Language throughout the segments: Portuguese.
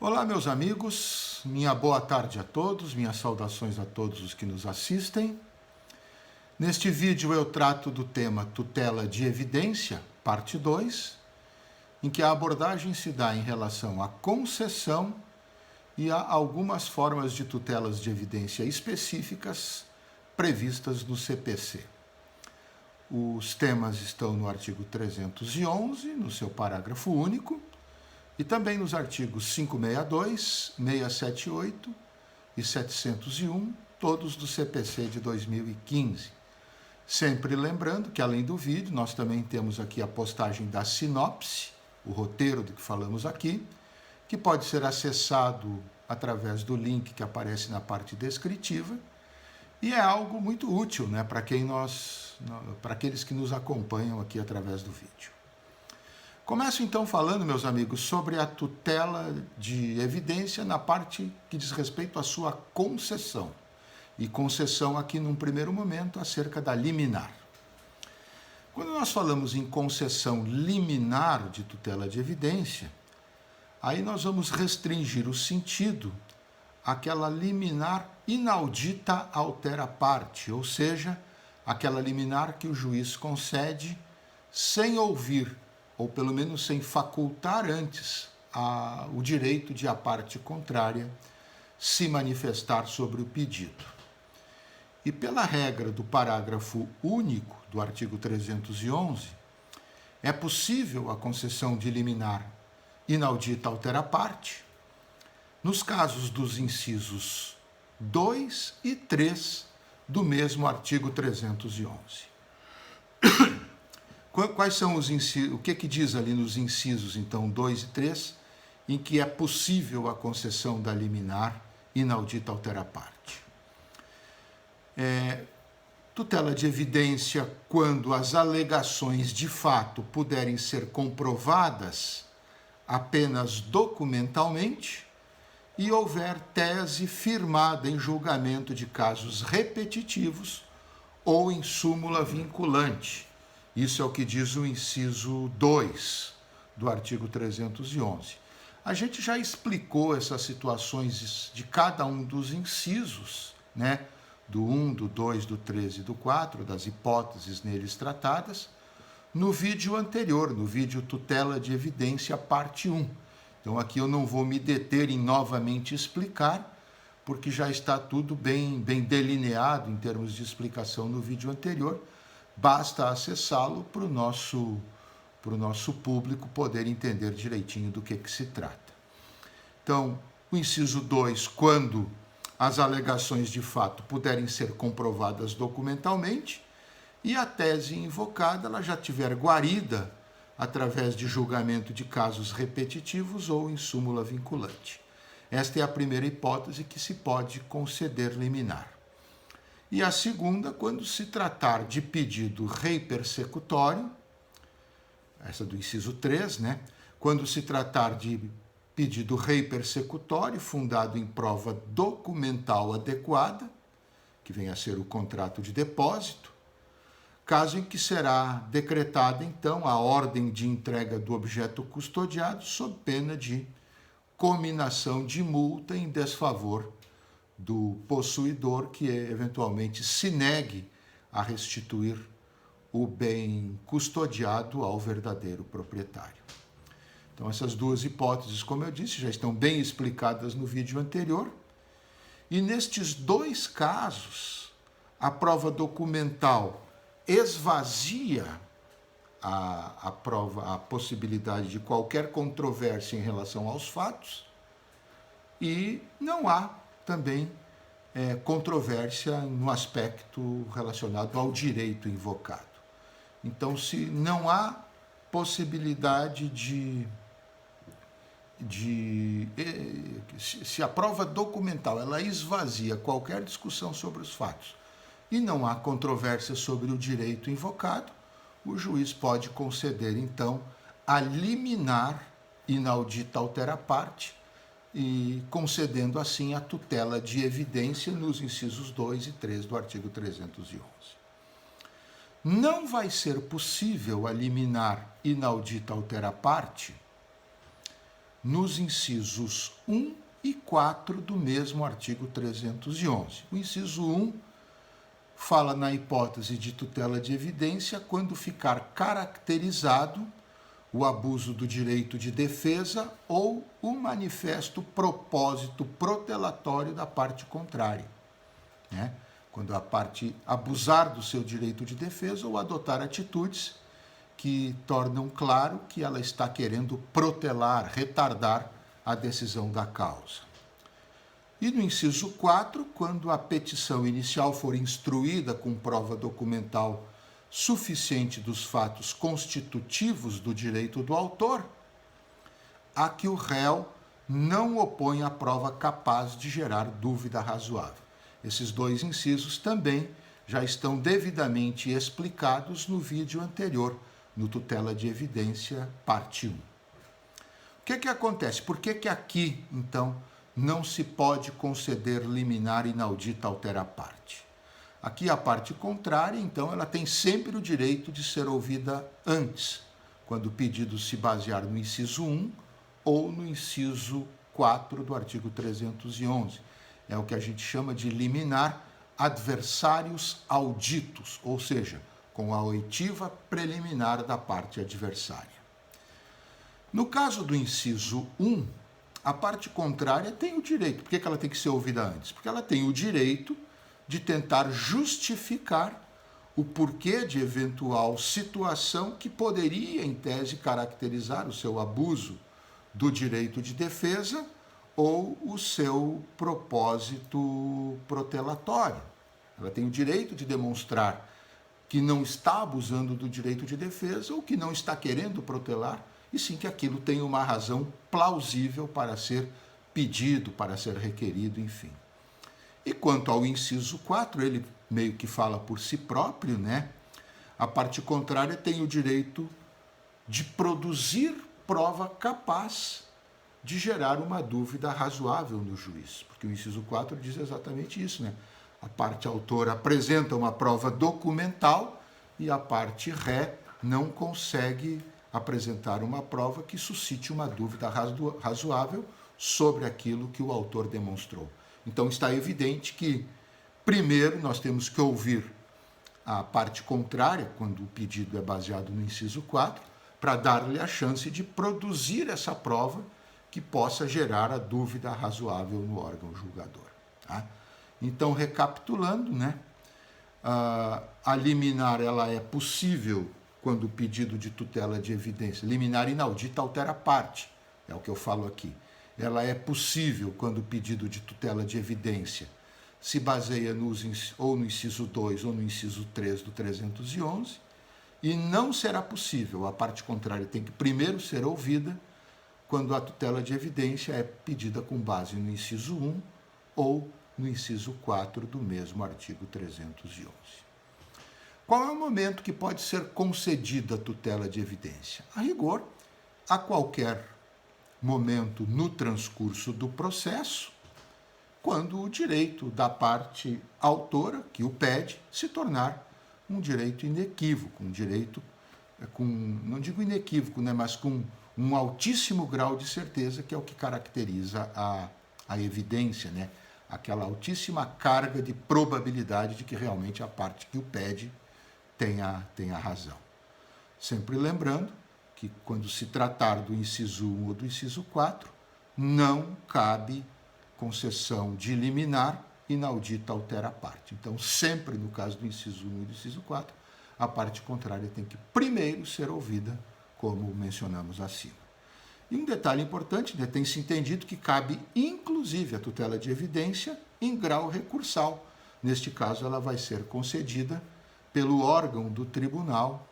Olá, meus amigos, minha boa tarde a todos, minhas saudações a todos os que nos assistem. Neste vídeo eu trato do tema tutela de evidência, parte 2, em que a abordagem se dá em relação à concessão e a algumas formas de tutelas de evidência específicas previstas no CPC. Os temas estão no artigo 311, no seu parágrafo único, e também nos artigos 562, 678 e 701, todos do CPC de 2015. Sempre lembrando que, além do vídeo, nós também temos aqui a postagem da sinopse, o roteiro do que falamos aqui, que pode ser acessado através do link que aparece na parte descritiva, e é algo muito útil, né, para aqueles que nos acompanham aqui através do vídeo. Começo então falando, meus amigos, sobre a tutela de evidência na parte que diz respeito à sua concessão. E concessão aqui num primeiro momento acerca da liminar. Quando nós falamos em concessão liminar de tutela de evidência, aí nós vamos restringir o sentido àquela liminar inaudita altera parte, ou seja, aquela liminar que o juiz concede sem ouvir, ou pelo menos sem facultar antes o direito de a parte contrária se manifestar sobre o pedido. E pela regra do parágrafo único do artigo 311, é possível a concessão de liminar inaudita altera parte nos casos dos incisos 2 e 3 do mesmo artigo 311. Quais são os incisos? O que diz ali nos incisos, então, 2 e 3, em que é possível a concessão da liminar inaudita altera parte? Tutela de evidência quando as alegações de fato puderem ser comprovadas apenas documentalmente e houver tese firmada em julgamento de casos repetitivos ou em súmula vinculante. Isso é o que diz o inciso 2 do artigo 311. A gente já explicou essas situações de cada um dos incisos, né? Do 1, do 2, do 3 e do 4, das hipóteses neles tratadas, no vídeo anterior, no vídeo Tutela de Evidência, parte 1. Então aqui eu não vou me deter em novamente explicar, porque já está tudo bem delineado em termos de explicação no vídeo anterior. Basta acessá-lo para o nosso público poder entender direitinho do que se trata. Então, o inciso 2, quando as alegações de fato puderem ser comprovadas documentalmente e a tese invocada ela já tiver guarida através de julgamento de casos repetitivos ou em súmula vinculante. Esta é a primeira hipótese que se pode conceder liminar. E a segunda, quando se tratar de pedido rei persecutório, essa do inciso 3, né? Quando se tratar de pedido rei persecutório fundado em prova documental adequada, que vem a ser o contrato de depósito, caso em que será decretada, então, a ordem de entrega do objeto custodiado sob pena de cominação de multa em desfavor do possuidor que eventualmente se negue a restituir o bem custodiado ao verdadeiro proprietário. Então, essas duas hipóteses, como eu disse, já estão bem explicadas no vídeo anterior. E nestes dois casos, a prova documental esvazia a possibilidade de qualquer controvérsia em relação aos fatos e não há também controvérsia no aspecto relacionado ao direito invocado. Então, se não há possibilidade se a prova documental ela esvazia qualquer discussão sobre os fatos e não há controvérsia sobre o direito invocado, o juiz pode conceder, então, a liminar inaudita altera parte, e concedendo assim a tutela de evidência nos incisos 2 e 3 do artigo 311. Não vai ser possível a liminar inaudita altera parte nos incisos 1 e 4 do mesmo artigo 311. O inciso 1 fala na hipótese de tutela de evidência quando ficar caracterizado o abuso do direito de defesa ou o manifesto propósito protelatório da parte contrária, né? Quando a parte abusar do seu direito de defesa ou adotar atitudes que tornam claro que ela está querendo protelar, retardar a decisão da causa. E no inciso 4, quando a petição inicial for instruída com prova documental suficiente dos fatos constitutivos do direito do autor, a que o réu não opõe a prova capaz de gerar dúvida razoável. Esses dois incisos também já estão devidamente explicados no vídeo anterior, no Tutela de Evidência, parte 1. O que acontece? Por que aqui, então, não se pode conceder liminar inaudita altera parte? Aqui a parte contrária, então, ela tem sempre o direito de ser ouvida antes, quando o pedido se basear no inciso 1 ou no inciso 4 do artigo 311. É o que a gente chama de liminar adversários auditos, ou seja, com a oitiva preliminar da parte adversária. No caso do inciso 1, a parte contrária tem o direito. Por que ela tem que ser ouvida antes? Porque ela tem o direito de tentar justificar o porquê de eventual situação que poderia, em tese, caracterizar o seu abuso do direito de defesa ou o seu propósito protelatório. Ela tem o direito de demonstrar que não está abusando do direito de defesa ou que não está querendo protelar, e sim que aquilo tem uma razão plausível para ser pedido, para ser requerido, enfim. E quanto ao inciso 4, ele meio que fala por si próprio, né? A parte contrária tem o direito de produzir prova capaz de gerar uma dúvida razoável no juiz, porque o inciso 4 diz exatamente isso, né? A parte autora apresenta uma prova documental e a parte ré não consegue apresentar uma prova que suscite uma dúvida razoável sobre aquilo que o autor demonstrou. Então está evidente que, primeiro, nós temos que ouvir a parte contrária, quando o pedido é baseado no inciso 4, para dar-lhe a chance de produzir essa prova que possa gerar a dúvida razoável no órgão julgador. Tá? Então, recapitulando, né, a liminar ela é possível quando o pedido de tutela de evidência, liminar inaudita altera parte, é o que eu falo aqui. Ela é possível quando o pedido de tutela de evidência se baseia ou no inciso 2 ou no inciso 3 do 311, e não será possível, a parte contrária tem que primeiro ser ouvida, quando a tutela de evidência é pedida com base no inciso 1 ou no inciso 4 do mesmo artigo 311. Qual é o momento que pode ser concedida a tutela de evidência? A rigor, a qualquer momento no transcurso do processo, quando o direito da parte autora, que o pede, se tornar um direito inequívoco, um direito não digo inequívoco, né, mas com um altíssimo grau de certeza, que é o que caracteriza a evidência, né? Aquela altíssima carga de probabilidade de que realmente a parte que o pede tenha razão. Sempre lembrando que quando se tratar do inciso 1 ou do inciso 4, não cabe concessão de liminar inaudita altera parte. Então, sempre no caso do inciso 1 e do inciso 4, a parte contrária tem que primeiro ser ouvida, como mencionamos acima. E um detalhe importante, né, tem-se entendido que cabe, inclusive, a tutela de evidência em grau recursal. Neste caso, ela vai ser concedida pelo órgão do tribunal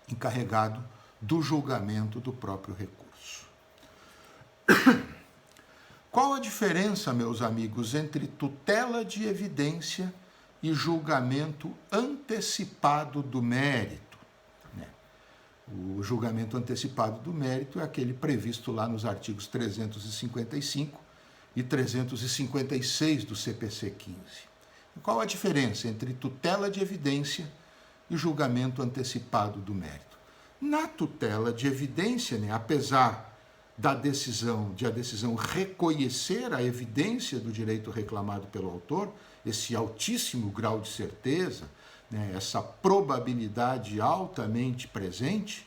encarregado do julgamento do próprio recurso. Qual a diferença, meus amigos, entre tutela de evidência e julgamento antecipado do mérito? O julgamento antecipado do mérito é aquele previsto lá nos artigos 355 e 356 do CPC 15. Qual a diferença entre tutela de evidência e julgamento antecipado do mérito? Na tutela de evidência, né, apesar de a decisão reconhecer a evidência do direito reclamado pelo autor, esse altíssimo grau de certeza, né, essa probabilidade altamente presente,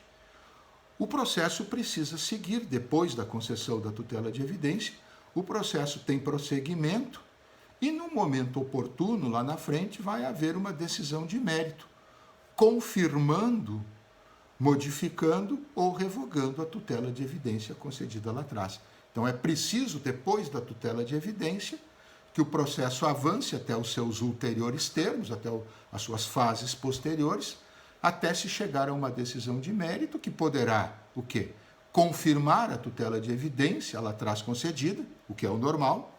o processo precisa seguir depois da concessão da tutela de evidência. O processo tem prosseguimento e, no momento oportuno, lá na frente, vai haver uma decisão de mérito, confirmando, modificando ou revogando a tutela de evidência concedida lá atrás. Então, é preciso, depois da tutela de evidência, que o processo avance até os seus ulteriores termos, até as suas fases posteriores, até se chegar a uma decisão de mérito que poderá, o quê? Confirmar a tutela de evidência lá atrás concedida, o que é o normal,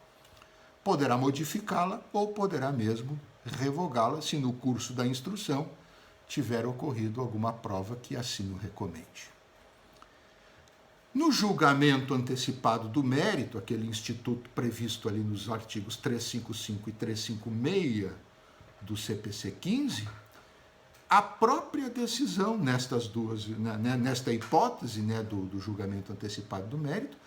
poderá modificá-la ou poderá mesmo revogá-la se no curso da instrução tiver ocorrido alguma prova que assim o recomende. No julgamento antecipado do mérito, aquele instituto previsto ali nos artigos 355 e 356 do CPC 15, a própria decisão nestas duas, nesta hipótese, né, do julgamento antecipado do mérito,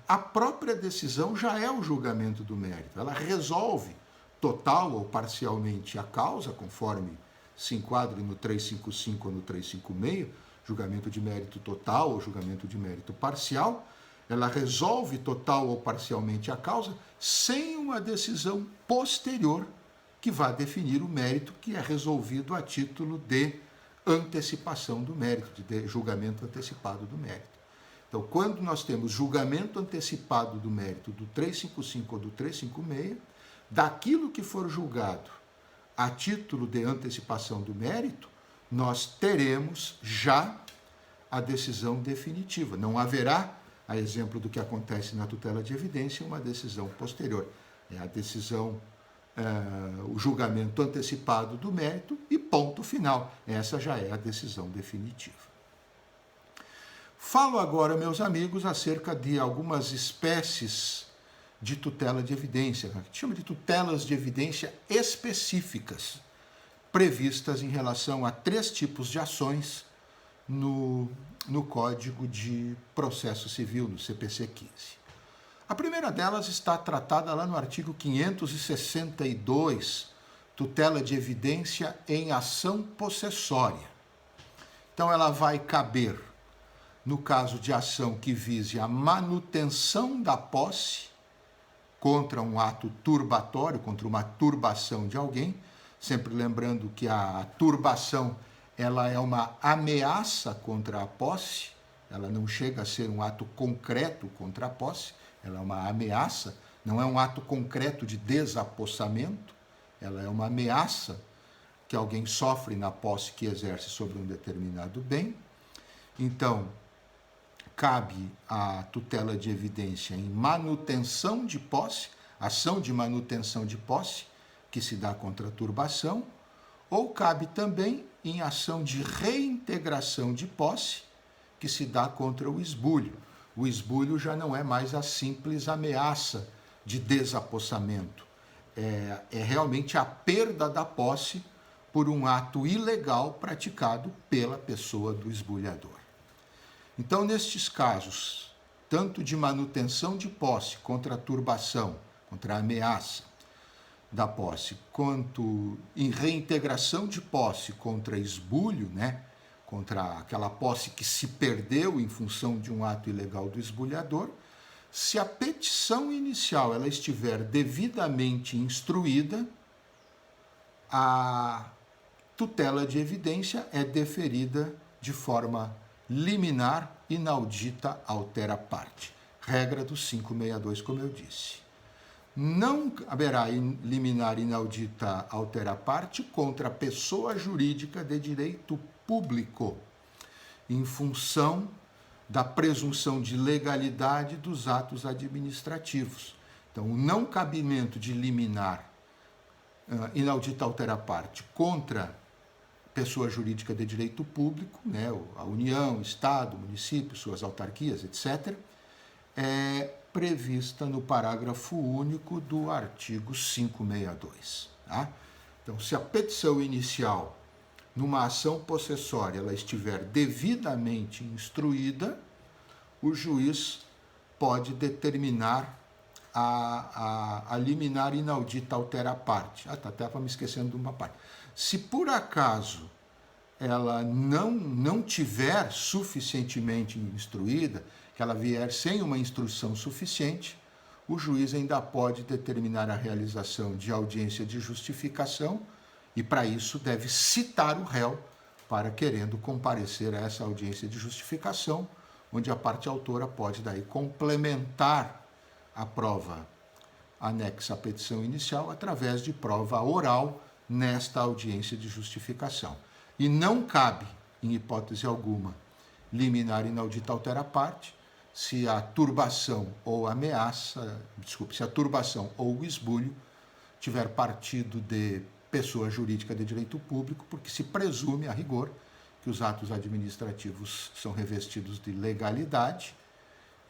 a própria decisão já é o julgamento do mérito. Ela resolve total ou parcialmente a causa, conforme se enquadre no 355 ou no 356, julgamento de mérito total ou julgamento de mérito parcial. Ela resolve total ou parcialmente a causa sem uma decisão posterior que vá definir o mérito, que é resolvido a título de antecipação do mérito, de julgamento antecipado do mérito. Então, quando nós temos julgamento antecipado do mérito do 355 ou do 356, daquilo que for julgado a título de antecipação do mérito, nós teremos já a decisão definitiva. Não haverá, a exemplo do que acontece na tutela de evidência, uma decisão posterior. É a decisão, o julgamento antecipado do mérito e ponto final. Essa já é a decisão definitiva. Falo agora, meus amigos, acerca de algumas espécies de tutela de evidência, que a gente chama de tutelas de evidência específicas, previstas em relação a 3 tipos de ações no Código de Processo Civil, no CPC 15. A primeira delas está tratada lá no artigo 562, tutela de evidência em ação possessória. Então, ela vai caber no caso de ação que vise a manutenção da posse contra um ato turbatório, contra uma turbação de alguém, sempre lembrando que a turbação ela é uma ameaça contra a posse, ela não chega a ser um ato concreto contra a posse, ela é uma ameaça, não é um ato concreto de desapossamento, ela é uma ameaça que alguém sofre na posse que exerce sobre um determinado bem. Então, cabe a tutela de evidência em manutenção de posse, ação de manutenção de posse, que se dá contra a turbação, ou cabe também em ação de reintegração de posse, que se dá contra o esbulho. O esbulho já não é mais a simples ameaça de desapossamento, é realmente a perda da posse por um ato ilegal praticado pela pessoa do esbulhador. Então, nestes casos, tanto de manutenção de posse contra a turbação, contra a ameaça da posse, quanto em reintegração de posse contra esbulho, né? Contra aquela posse que se perdeu em função de um ato ilegal do esbulhador, se a petição inicial ela estiver devidamente instruída, a tutela de evidência é deferida de forma liminar, inaudita, altera parte. Regra do 562, como eu disse. Não haverá liminar, inaudita, altera parte contra a pessoa jurídica de direito público, em função da presunção de legalidade dos atos administrativos. Então, o não cabimento de liminar, inaudita, altera parte contra pessoa jurídica de direito público, né, a União, Estado, município, suas autarquias, etc., é prevista no parágrafo único do artigo 562. Tá? Então, se a petição inicial, numa ação possessória, ela estiver devidamente instruída, o juiz pode determinar a liminar inaudita altera parte. Até estava me esquecendo de uma parte. Se por acaso ela não tiver suficientemente instruída, que ela vier sem uma instrução suficiente, o juiz ainda pode determinar a realização de audiência de justificação e, para isso, deve citar o réu para, querendo comparecer a essa audiência de justificação, onde a parte autora pode daí complementar a prova anexa à petição inicial através de prova oral nesta audiência de justificação. E não cabe, em hipótese alguma, liminar inaudita altera parte se a turbação ou ameaça, se a turbação ou o esbulho tiver partido de pessoa jurídica de direito público, porque se presume, a rigor, que os atos administrativos são revestidos de legalidade,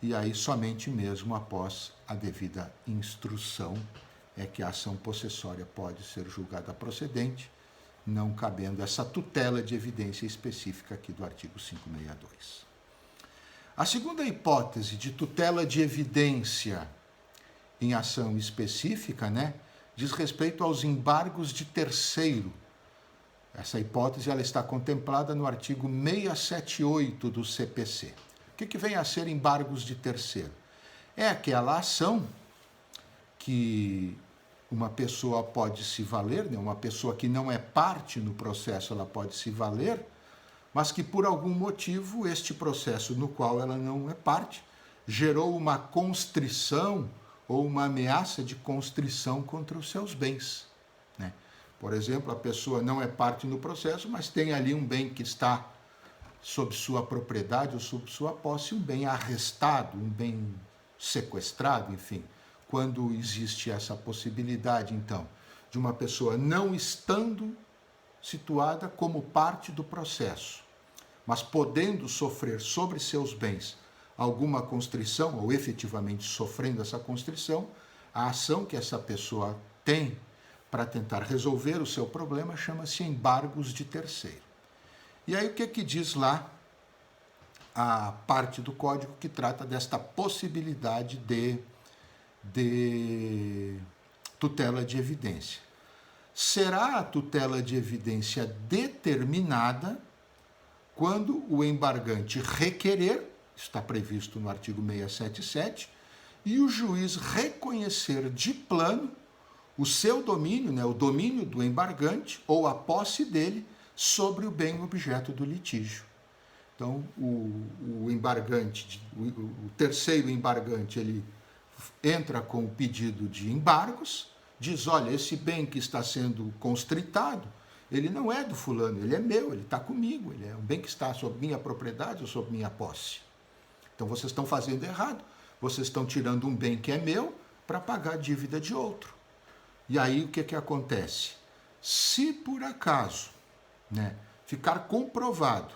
e aí somente mesmo após a devida instrução é que a ação possessória pode ser julgada procedente, não cabendo essa tutela de evidência específica aqui do artigo 562. A segunda hipótese de tutela de evidência em ação específica, diz respeito aos embargos de terceiro. Essa hipótese ela está contemplada no artigo 678 do CPC. O que vem a ser embargos de terceiro? É aquela ação que uma pessoa pode se valer, uma pessoa que não é parte no processo, ela pode se valer, mas que por algum motivo este processo no qual ela não é parte gerou uma constrição ou uma ameaça de constrição contra os seus bens. Por exemplo, a pessoa não é parte no processo, mas tem ali um bem que está sob sua propriedade ou sob sua posse, um bem arrestado, um bem sequestrado, enfim. Quando existe essa possibilidade, então, de uma pessoa não estando situada como parte do processo, mas podendo sofrer sobre seus bens alguma constrição, ou efetivamente sofrendo essa constrição, a ação que essa pessoa tem para tentar resolver o seu problema chama-se embargos de terceiro. E aí o que diz lá a parte do Código que trata desta possibilidade de tutela de evidência? Será a tutela de evidência determinada quando o embargante requerer, está previsto no artigo 677, e o juiz reconhecer de plano o seu domínio, o domínio do embargante ou a posse dele sobre o bem objeto do litígio. Então, o embargante, o terceiro embargante, ele entra com o pedido de embargos, diz, olha, esse bem que está sendo constritado, ele não é do fulano, ele é meu, ele está comigo, ele é um bem que está sob minha propriedade ou sob minha posse. Então, vocês estão fazendo errado, vocês estão tirando um bem que é meu para pagar a dívida de outro. E aí, o que acontece? Se, por acaso, ficar comprovado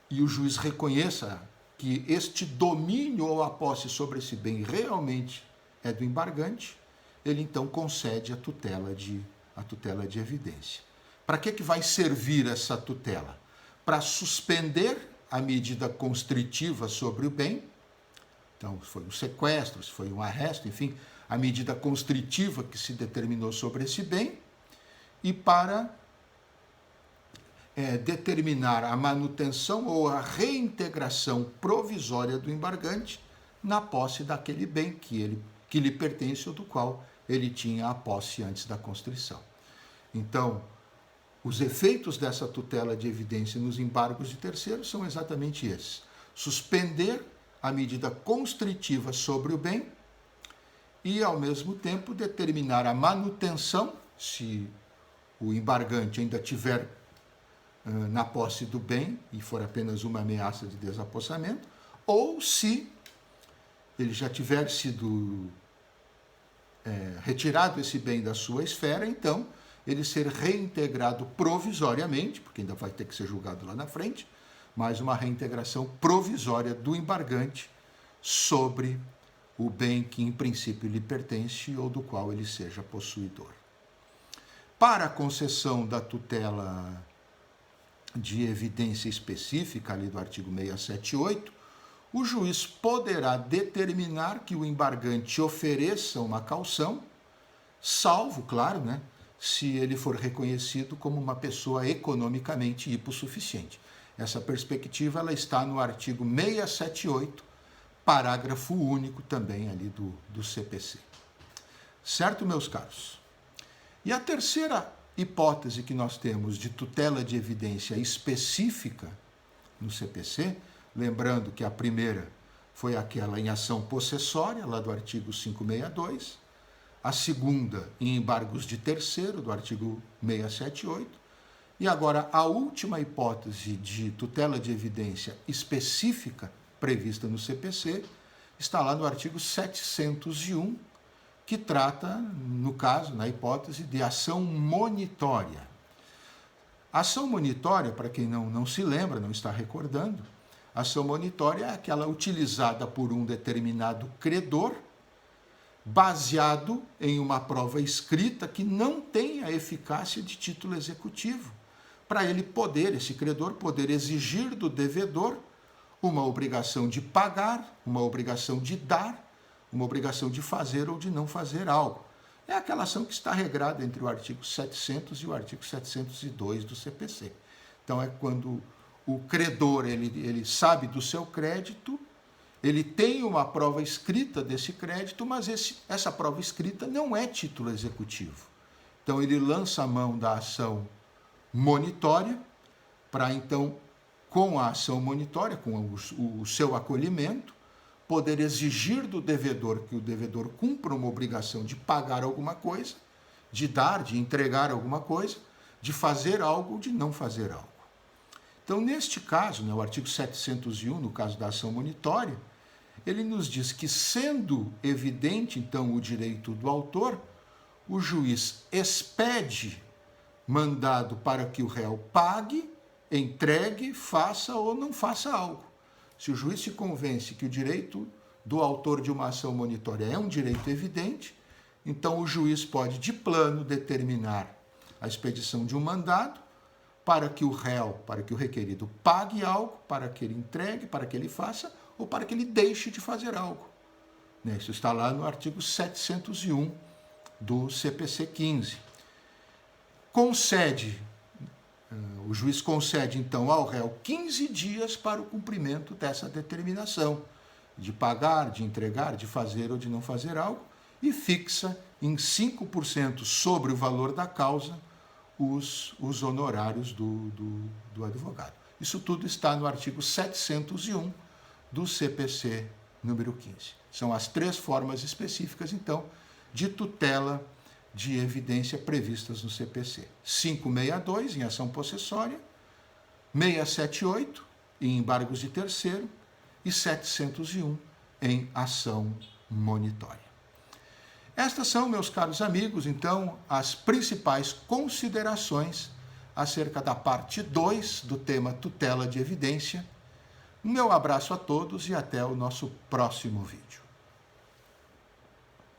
e o juiz reconheça que este domínio ou a posse sobre esse bem realmente é do embargante, ele então concede a tutela de evidência. Para que vai servir essa tutela? Para suspender a medida constritiva sobre o bem, então se foi um sequestro, se foi um arresto, enfim, a medida constritiva que se determinou sobre esse bem, e para determinar a manutenção ou a reintegração provisória do embargante na posse daquele bem que lhe pertence ou do qual ele tinha a posse antes da constrição. Então, os efeitos dessa tutela de evidência nos embargos de terceiros são exatamente esses: suspender a medida constritiva sobre o bem e, ao mesmo tempo, determinar a manutenção, se o embargante ainda tiver na posse do bem e for apenas uma ameaça de desapossamento, ou se ele já tiver sido retirado esse bem da sua esfera, então ele ser reintegrado provisoriamente, porque ainda vai ter que ser julgado lá na frente, mas uma reintegração provisória do embargante sobre o bem que em princípio lhe pertence ou do qual ele seja possuidor. Para a concessão da tutela de evidência específica ali do artigo 678, o juiz poderá determinar que o embargante ofereça uma caução, salvo, claro, né, se ele for reconhecido como uma pessoa economicamente hipossuficiente. Essa perspectiva ela está no artigo 678, parágrafo único também ali do CPC. Certo, meus caros? E a terceira hipótese que nós temos de tutela de evidência específica no CPC, lembrando que a primeira foi aquela em ação possessória, lá do artigo 562, a segunda em embargos de terceiro, do artigo 678, e agora a última hipótese de tutela de evidência específica prevista no CPC está lá no artigo 701, que trata, no caso, na hipótese de ação monitória. Ação monitória, para quem não se lembra, não está recordando, ação monitória é aquela utilizada por um determinado credor, baseado em uma prova escrita que não tem a eficácia de título executivo, para ele poder, esse credor, poder exigir do devedor uma obrigação de pagar, uma obrigação de dar, uma obrigação de fazer ou de não fazer algo. É aquela ação que está regrada entre o artigo 700 e o artigo 702 do CPC. Então, é quando o credor ele sabe do seu crédito, ele tem uma prova escrita desse crédito, mas essa prova escrita não é título executivo. Então, ele lança a mão da ação monitória para, então, com a ação monitória, com o seu acolhimento, poder exigir do devedor que o devedor cumpra uma obrigação de pagar alguma coisa, de dar, de entregar alguma coisa, de fazer algo ou de não fazer algo. Então, neste caso, né, o artigo 701, no caso da ação monitória, ele nos diz que, sendo evidente, então, o direito do autor, o juiz expede mandado para que o réu pague, entregue, faça ou não faça algo. Se o juiz se convence que o direito do autor de uma ação monitória é um direito evidente, então o juiz pode, de plano, determinar a expedição de um mandado para que o réu, para que o requerido pague algo, para que ele entregue, para que ele faça ou para que ele deixe de fazer algo. Isso está lá no artigo 701 do CPC 15. O juiz concede, então, ao réu 15 dias para o cumprimento dessa determinação, de pagar, de entregar, de fazer ou de não fazer algo, e fixa em 5% sobre o valor da causa os honorários do advogado. Isso tudo está no artigo 701 do CPC número 15. São as três formas específicas, então, de tutela de evidência previstas no CPC. 562, em ação possessória, 678, em embargos de terceiro, e 701, em ação monitória. Estas são, meus caros amigos, então, as principais considerações acerca da parte 2 do tema tutela de evidência. Um meu abraço a todos e até o nosso próximo vídeo.